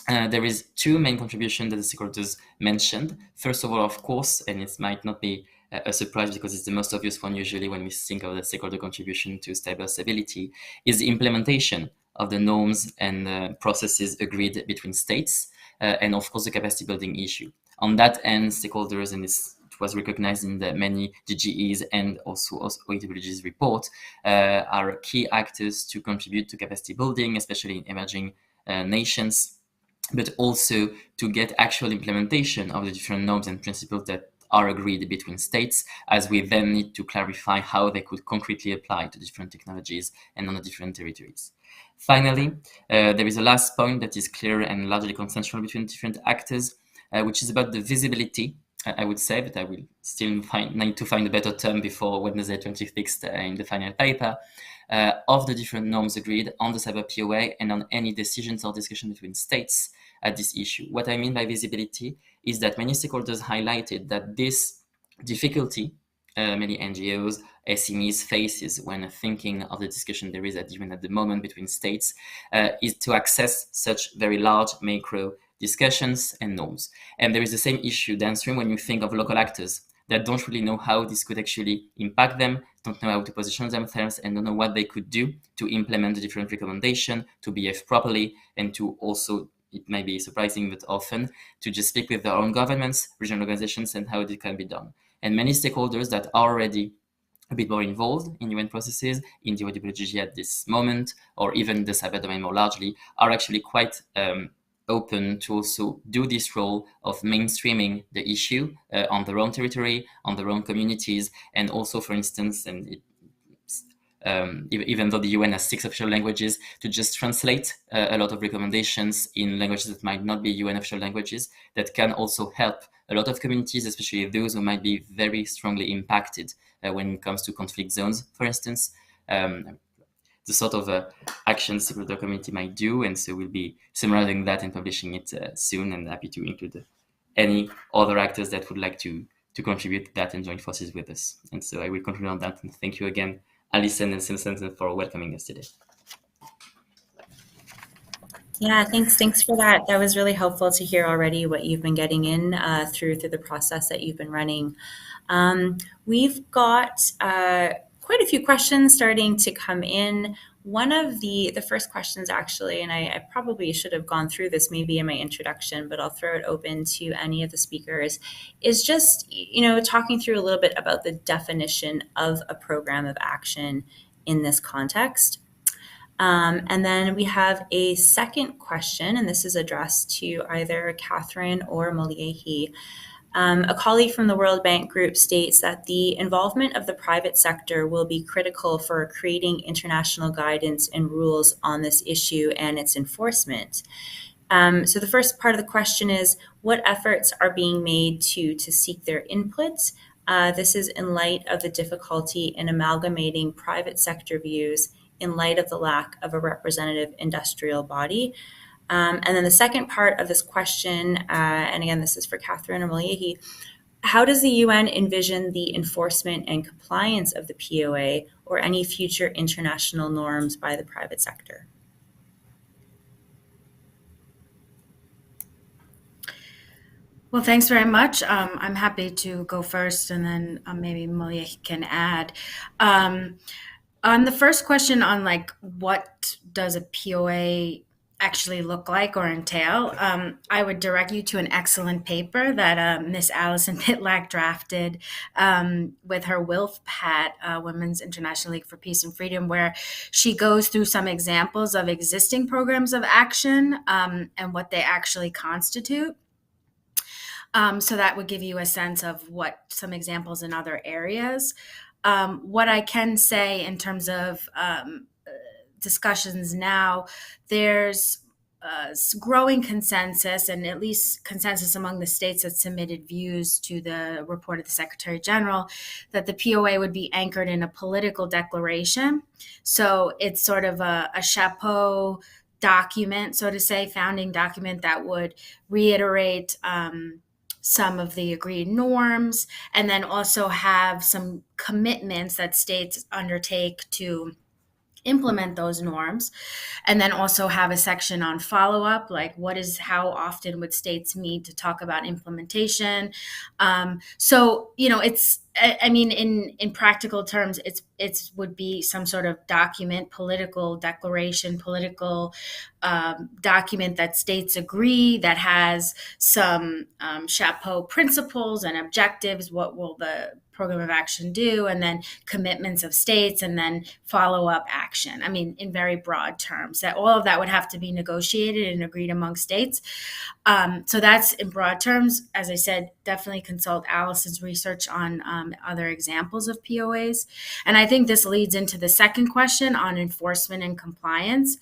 there is two main contributions that the stakeholders mentioned. First of all, of course, and it might not be a surprise because it's the most obvious one usually when we think of the stakeholder contribution to cyber stability, is the implementation of the norms and processes agreed between states, and of course the capacity building issue. On that end, stakeholders, and it was recognized in the many DGEs and also OEWG's report, are key actors to contribute to capacity building, especially in emerging nations, but also to get actual implementation of the different norms and principles that are agreed between states, as we then need to clarify how they could concretely apply to different technologies and on the different territories. Finally, there is a last point that is clear and largely consensual between different actors, which is about the visibility, I would say, but I will still need to find a better term before Wednesday 26th in the final paper, of the different norms agreed on the cyber POA and on any decisions or discussion between states at this issue. What I mean by visibility is that many stakeholders highlighted that this difficulty many NGOs, SMEs faces when thinking of the discussion there is even at the moment between states is to access such very large macro discussions and norms. And there is the same issue downstream when you think of local actors that don't really know how this could actually impact them, don't know how to position themselves, and don't know what they could do to implement the different recommendations, to behave properly, and to also, it may be surprising, but often, to just speak with their own governments, regional organizations, and how it can be done. And many stakeholders that are already a bit more involved in UN processes, in the OWGG at this moment, or even the cyber domain more largely, are actually quite open to also do this role of mainstreaming the issue on their own territory, on their own communities, and also, for instance, even though the UN has 6 official languages, to just translate a lot of recommendations in languages that might not be UN official languages, that can also help a lot of communities, especially those who might be very strongly impacted when it comes to conflict zones, for instance. The sort of actions the community might do, and so we'll be summarizing that and publishing it soon, and happy to include any other actors that would like to contribute to that and join forces with us. And so I will conclude on that, and thank you again, Alison and Simpson, for welcoming us today. Yeah, thanks for that. That was really helpful to hear already what you've been getting in through the process that you've been running. We've got quite a few questions starting to come in. One of the first questions, actually, and I probably should have gone through this maybe in my introduction, but I'll throw it open to any of the speakers, is just, talking through a little bit about the definition of a program of action in this context. And then we have a second question, and this is addressed to either Catherine or Moliehi. A colleague from the World Bank Group states that the involvement of the private sector will be critical for creating international guidance and rules on this issue and its enforcement. So the first part of the question is, what efforts are being made to seek their input? This is in light of the difficulty in amalgamating private sector views in light of the lack of a representative industrial body. And then the second part of this question, and again, this is for Catherine or Moliehi, how does the UN envision the enforcement and compliance of the POA or any future international norms by the private sector? Well, thanks very much. I'm happy to go first, and then maybe Moliehi can add. On the first question on what does a POA actually look like or entail, I would direct you to an excellent paper that Miss Alison Pitlack drafted with her WILFPAT, Women's International League for Peace and Freedom, where she goes through some examples of existing programs of action and what they actually constitute. So that would give you a sense of what some examples in other areas. What I can say in terms of discussions now, there's growing consensus, and at least consensus among the states that submitted views to the report of the Secretary General, that the POA would be anchored in a political declaration. So it's sort of a chapeau document, so to say, founding document that would reiterate some of the agreed norms, and then also have some commitments that states undertake to implement those norms, and then also have a section on follow-up, like how often would states meet to talk about implementation. So it's, I mean, in practical terms, it would be some sort of document, political declaration, political document that states agree, that has some chapeau principles and objectives. What will the program of action do? And then commitments of states, and then follow-up action. I mean, in very broad terms, that all of that would have to be negotiated and agreed among states. So that's in broad terms. As I said, definitely consult Alison's research on other examples of POAs. And I think this leads into the second question on enforcement and compliance.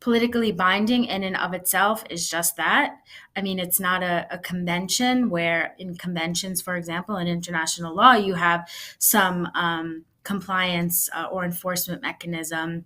Politically binding in and of itself is just that. I mean, it's not a convention where in conventions, for example, in international law, you have some compliance or enforcement mechanism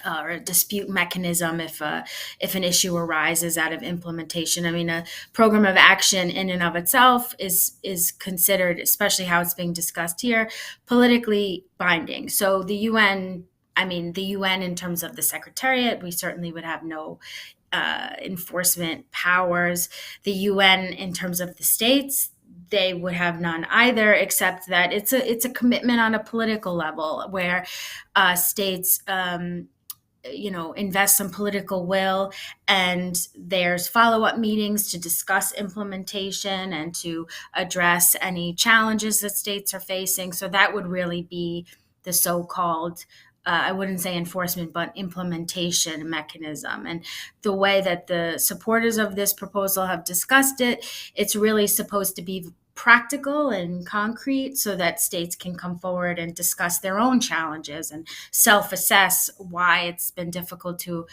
or a dispute mechanism if an issue arises out of implementation. I mean, a program of action in and of itself is considered, especially how it's being discussed here, politically binding. So the UN in terms of the Secretariat, we certainly would have no enforcement powers. The UN in terms of the states, they would have none either, except that it's a commitment on a political level where states invest some political will, and there's follow-up meetings to discuss implementation and to address any challenges that states are facing. So that would really be the so-called I wouldn't say enforcement, but implementation mechanism. And the way that the supporters of this proposal have discussed it, it's really supposed to be practical and concrete so that states can come forward and discuss their own challenges and self-assess why it's been difficult to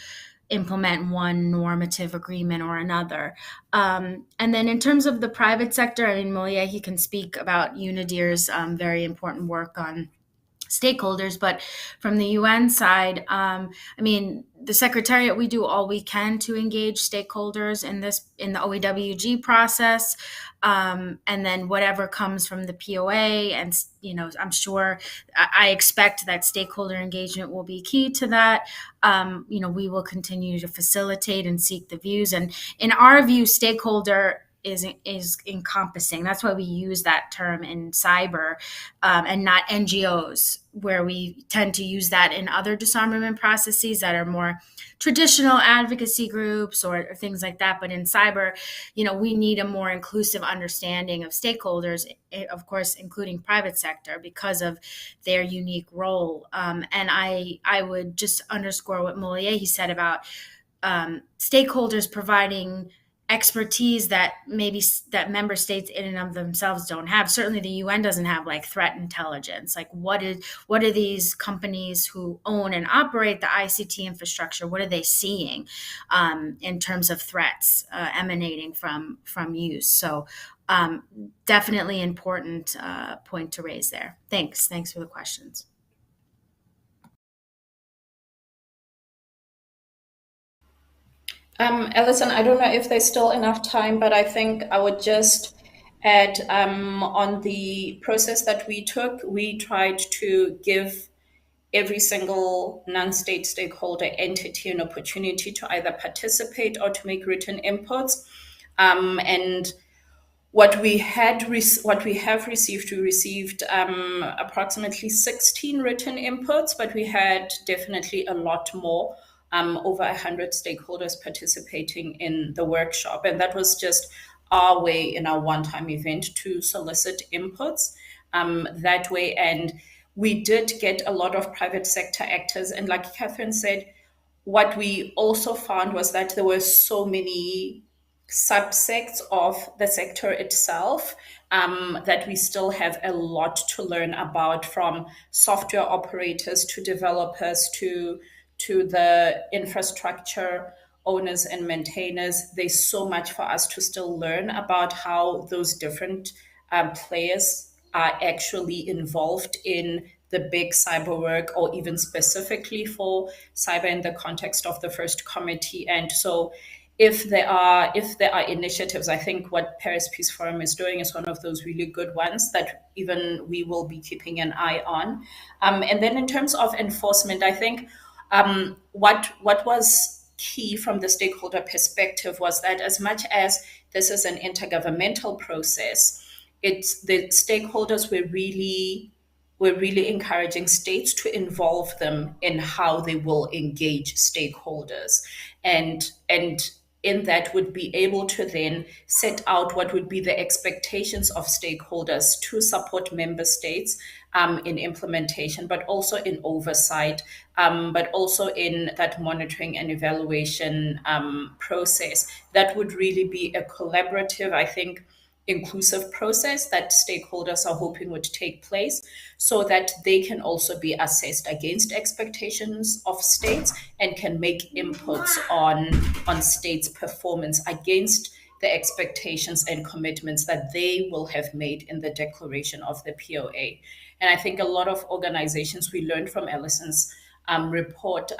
implement one normative agreement or another. And then in terms of the private sector, I mean, Muliahi can speak about UNIDIR's very important work on stakeholders, but from the UN side, I mean, the Secretariat, we do all we can to engage stakeholders in the OEWG process, and then whatever comes from the POA, and I'm sure, I expect that stakeholder engagement will be key to that. We will continue to facilitate and seek the views, and in our view, stakeholder is encompassing. That's why we use that term in cyber, and not NGOs, where we tend to use that in other disarmament processes that are more traditional advocacy groups or things like that. But in cyber, we need a more inclusive understanding of stakeholders, of course, including private sector, because of their unique role. And I would just underscore what Muliahi said about stakeholders providing expertise that member states in and of themselves don't have. Certainly the UN doesn't have like threat intelligence. Like what are these companies who own and operate the ICT infrastructure, what are they seeing in terms of threats emanating from use? So definitely important point to raise there. Thanks for the questions. Alison, I don't know if there's still enough time, but I think I would just add on the process that we took. We tried to give every single non-state stakeholder entity an opportunity to either participate or to make written inputs. And what we have received, we received approximately 16 written inputs, but we had definitely a lot more. Over 100 stakeholders participating in the workshop. And that was just our way in our one-time event to solicit inputs that way. And we did get a lot of private sector actors. And like Catherine said, what we also found was that there were so many subsects of the sector itself that we still have a lot to learn about, from software operators to developers to the infrastructure owners and maintainers. There's so much for us to still learn about how those different players are actually involved in the big cyber work, or even specifically for cyber in the context of the first committee. And so if there are initiatives, I think what Paris Peace Forum is doing is one of those really good ones that even we will be keeping an eye on. And then in terms of enforcement, I think what was key from the stakeholder perspective was that as much as this is an intergovernmental process, the stakeholders were really encouraging states to involve them in how they will engage stakeholders, and in that would be able to then set out what would be the expectations of stakeholders to support member states in implementation, but also in oversight, but also in that monitoring and evaluation process. That would really be a collaborative, I think, inclusive process that stakeholders are hoping would take place, so that they can also be assessed against expectations of states and can make inputs on states' performance against the expectations and commitments that they will have made in the declaration of the POA. And I think a lot of organizations, we learned from Alison's report,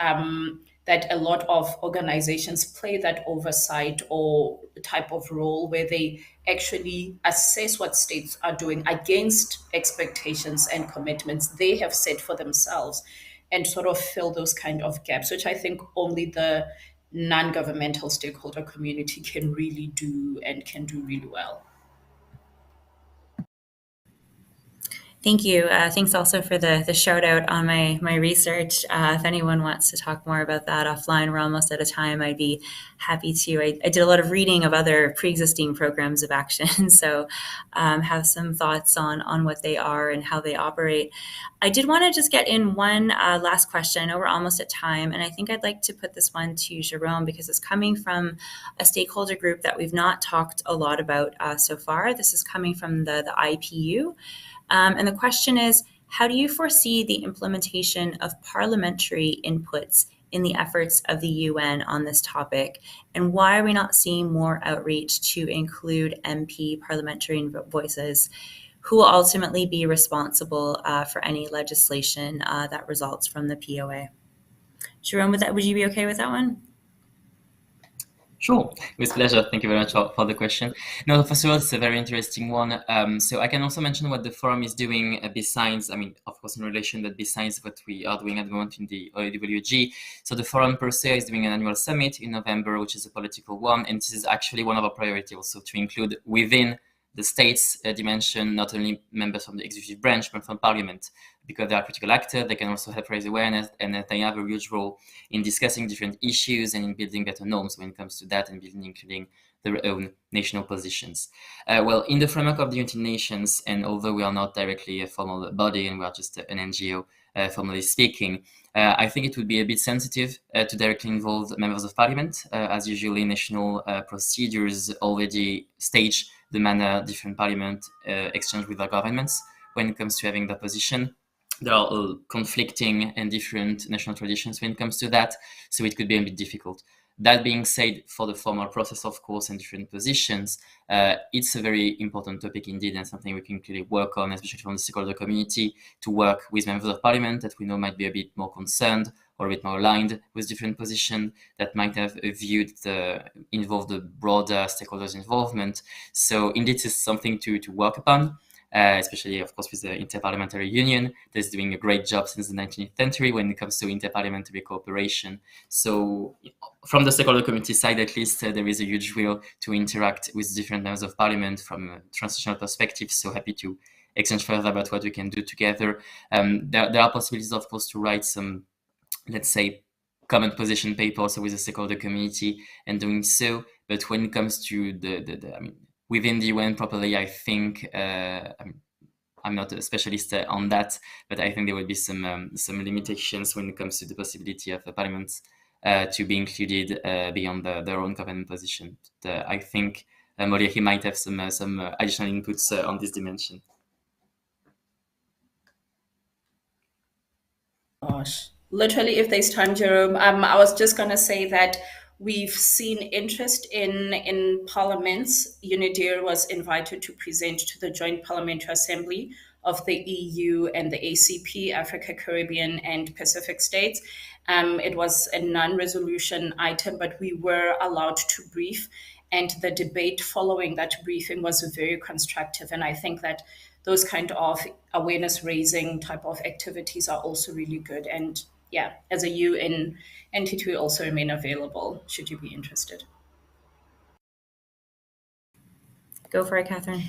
that a lot of organizations play that oversight or type of role where they actually assess what states are doing against expectations and commitments they have set for themselves, and sort of fill those kind of gaps, which I think only the non-governmental stakeholder community can really do, and can do really well. Thank you. Thanks also for the shout out on my research. If anyone wants to talk more about that offline, we're almost out of time. I'd be happy to. I did a lot of reading of other pre-existing programs of action, so have some thoughts on what they are and how they operate. I did want to just get in one last question. I know we're almost at time, and I think I'd like to put this one to Jerome because it's coming from a stakeholder group that we've not talked a lot about so far. This is coming from the IPU. And the question is, how do you foresee the implementation of parliamentary inputs in the efforts of the UN on this topic? And why are we not seeing more outreach to include MP parliamentary voices who will ultimately be responsible for any legislation that results from the POA? Jerome, would you be okay with that one? Sure, with pleasure. Thank you very much for the question. No, first of all, it's a very interesting one. So I can also mention what the forum is doing besides, of course, in relation, but besides what we are doing at the moment in the OAWG. So the forum per se is doing an annual summit in November, which is a political one. And this is actually one of our priorities also to include within the states dimension, not only members from the executive branch, but from parliament, because they are critical actors. They can also help raise awareness, and they have a huge role in discussing different issues and in building better norms when it comes to that, and building, including their own national positions. Well, in the framework of the United Nations, and although we are not directly a formal body and we are just an NGO, formally speaking, I think it would be a bit sensitive to directly involve members of parliament, as usually national procedures already stage the manner different parliament exchange with their governments when it comes to having that position. There are conflicting and different national traditions when it comes to that, so it could be a bit difficult. That being said, for the formal process, of course, and different positions, it's a very important topic indeed, and something we can clearly work on, especially from the stakeholder community, to work with members of parliament that we know might be a bit more concerned or a bit more aligned with different positions, that might have viewed involve the broader stakeholders' involvement. So indeed, it's something to work upon. Especially, of course, with the Interparliamentary Union that's doing a great job since the 19th century when it comes to interparliamentary cooperation. So from the stakeholder community side, at least, there is a huge will to interact with different members of parliament from a transnational perspective. So happy to exchange further about what we can do together. There are possibilities, of course, to write some, let's say, common position paper also with the stakeholder community and doing so. But when it comes to within the UN properly, I think I'm not a specialist on that, but I think there will be some limitations when it comes to the possibility of the parliaments to be included beyond their own government position. But, I think Moriahi might have some additional inputs on this dimension. Gosh, literally, if there's time, Jerome, I was just gonna say that we've seen interest in parliaments. UNIDIR was invited to present to the Joint Parliamentary Assembly of the EU and the ACP, Africa, Caribbean, and Pacific states. It was a non-resolution item, but we were allowed to brief, and the debate following that briefing was very constructive. And I think that those kind of awareness raising type of activities are also really good. And yeah, as a UN entity, we also remain available should you be interested. Go for it, Catherine.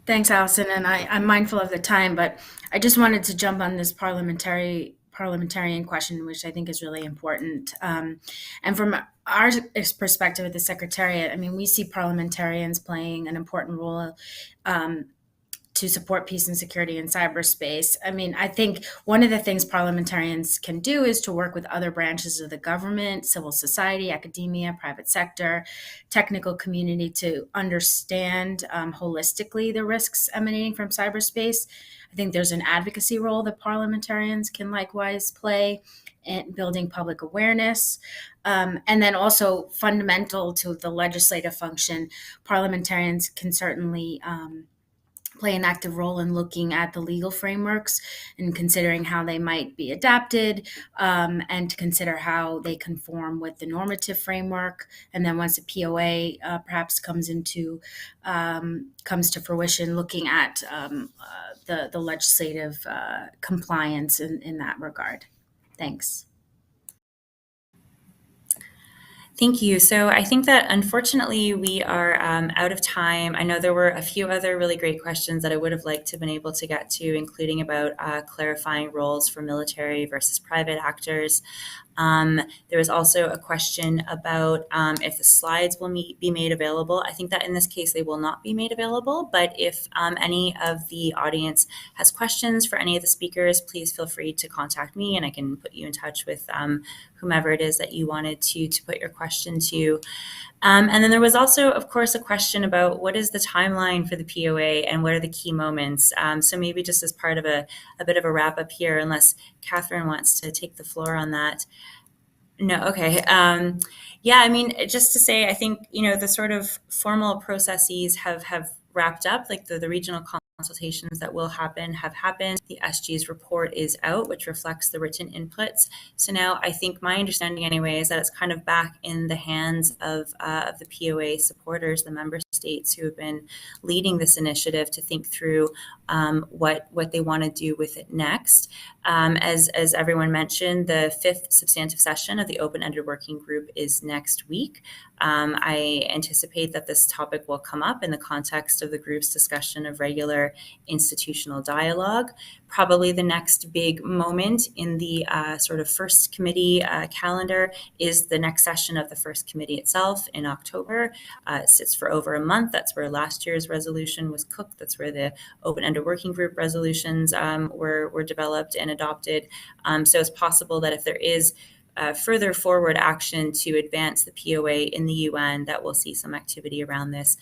Thanks, Allison. And I'm mindful of the time, but I just wanted to jump on this parliamentarian question, which I think is really important. And from our perspective at the Secretariat, we see parliamentarians playing an important role to support peace and security in cyberspace. I think one of the things parliamentarians can do is to work with other branches of the government, civil society, academia, private sector, technical community to understand holistically the risks emanating from cyberspace. I think there's an advocacy role that parliamentarians can likewise play in building public awareness. And then also fundamental to the legislative function, parliamentarians can certainly play an active role in looking at the legal frameworks and considering how they might be adapted, and to consider how they conform with the normative framework. And then once the POA perhaps comes to fruition, looking at the legislative compliance in that regard. Thanks. Thank you. So I think that unfortunately we are out of time. I know there were a few other really great questions that I would have liked to have been able to get to, including about clarifying roles for military versus private actors. There was also a question about if the slides will be made available. I think that in this case they will not be made available, but if any of the audience has questions for any of the speakers, please feel free to contact me and I can put you in touch with whomever it is that you wanted to put your question to. And then there was also, of course, a question about what is the timeline for the POA and what are the key moments. So maybe just as part of a bit of a wrap up here, unless Catherine wants to take the floor on that. No, okay. Yeah, I mean, just to say, I think, the sort of formal processes have wrapped up, like the regional consultations that will happen have happened. The SG's report is out, which reflects the written inputs. So now I think my understanding anyway is that it's kind of back in the hands of the POA supporters, the member states who have been leading this initiative to think through what they want to do with it next. As everyone mentioned, the 5th substantive session of the open-ended working group is next week. I anticipate that this topic will come up in the context of the group's discussion of regular institutional dialogue. Probably the next big moment in the sort of first committee calendar is the next session of the first committee itself in October. It sits for over a month. That's where last year's resolution was cooked. That's where the open-ended working group resolutions were developed and adopted. So it's possible that if there is further forward action to advance the POA in the UN, that we'll see some activity around this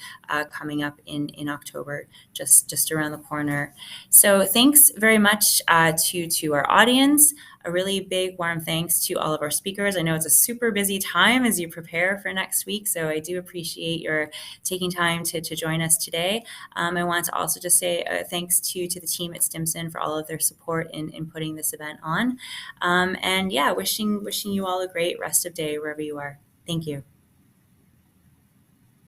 coming up in October, just around the corner. So thanks very much to our audience. A really big warm thanks to all of our speakers. I know it's a super busy time as you prepare for next week, so I do appreciate your taking time to join us today. I want to also just say thanks to the team at Stimson for all of their support in putting this event on. And yeah, wishing you all a great rest of day wherever you are. Thank you.